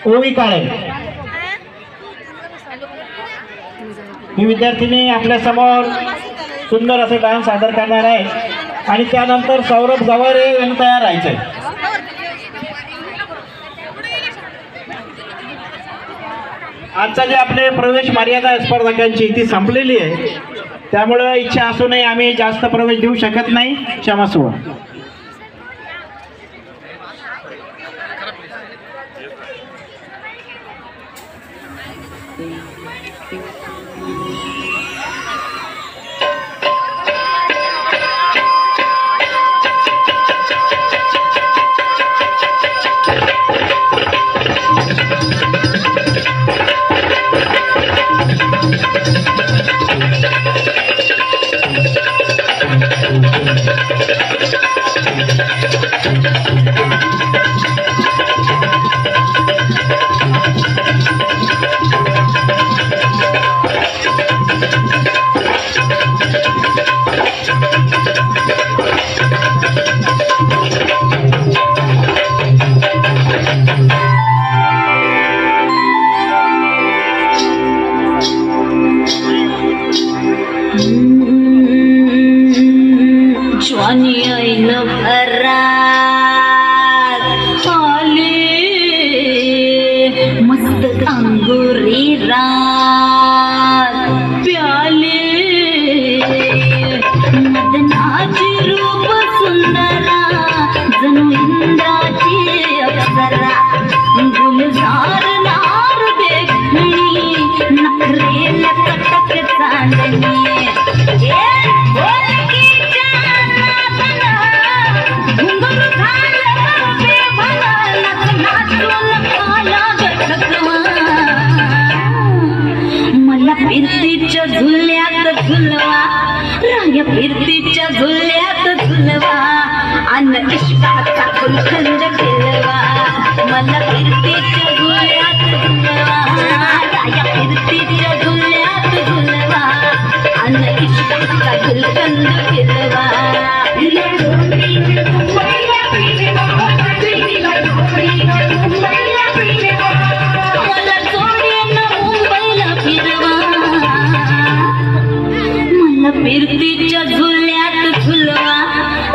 ओवी काळे ही विद्यार्थिनी आपल्या समोर सुंदर असे डान्स सादर करणार आहे आणि त्यानंतर सौरभ गवारे यांना तयार राहायचं आहे. आजचा जे आपले प्रवेश मर्यादा स्पर्धकांची ती संपलेली आहे, त्यामुळे इच्छा असूनही आम्ही जास्त प्रवेश देऊ शकत नाही, क्षमस्व. मस्त अंगुरी रात प्याले मदनाची रूप सुंदरा जणू इंद्राची अप्सरा गुलजार नार देखणी नखरे लटक चांदणी फिरतीच्या झुल्यात झुलवा राया फिरतीच्या झुल्यात झुलवा अन्न इश्काचा फुलखंड फिरवा मला फिरतीच्या झुल्यात झुलवा राया फिरतीच्या झुल्यात झुलवा अन्न इश्काचा फुलखंड फिरवा फिरतीच्या झुल्यात झुलवा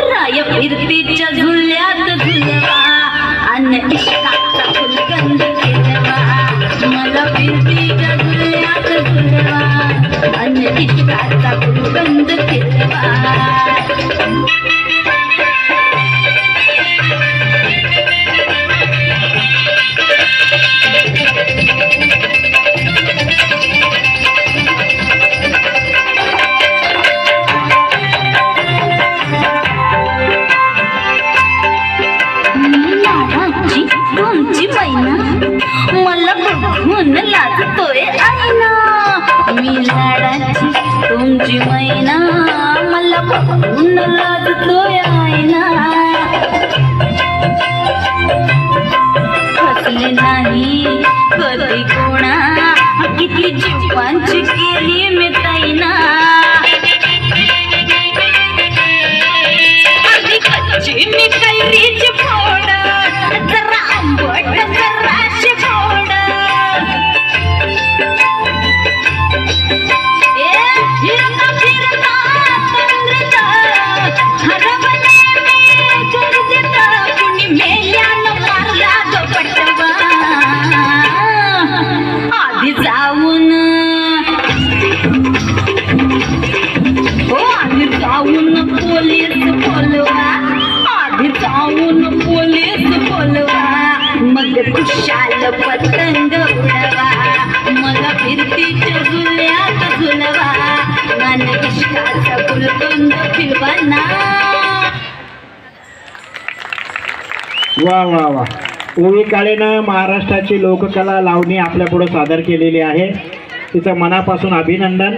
राया फिरतीच्या झुल्यात झुलवा अन्न इश्काचा फुलगंध फिरवा मला फिरतीच्या झुल्यात झुलवा अन्न इश्काचा फुलगंध फिरवा मला बघून लाजतोय आईना मी लाडाची तुमची मैना मला बघून लाजतोय आईना हसले नाही कधी कोणा किती जीवांची केली मी ताईना आधी कच्ची मी कैरीची फोड जरा आंबट जराशी फोड फिरता फिरता तंद्रिता हरवले मी गर्दीत कुणी मेल्यानं मारला जो पटवा आधी जाऊन पोलीस बोलवा आधी जाऊन पोलीस बोलवा मग खुशाल पतंग उडवा मला फिरतीच्या झुल्यात झुलवा मन इश्काचा फुलगंध फिरवा ना. वा वा वा. ओवी काळेनं महाराष्ट्राची लोककला लावणी आपल्या पुढे सादर केलेली आहे. तिचं मनापासून अभिनंदन.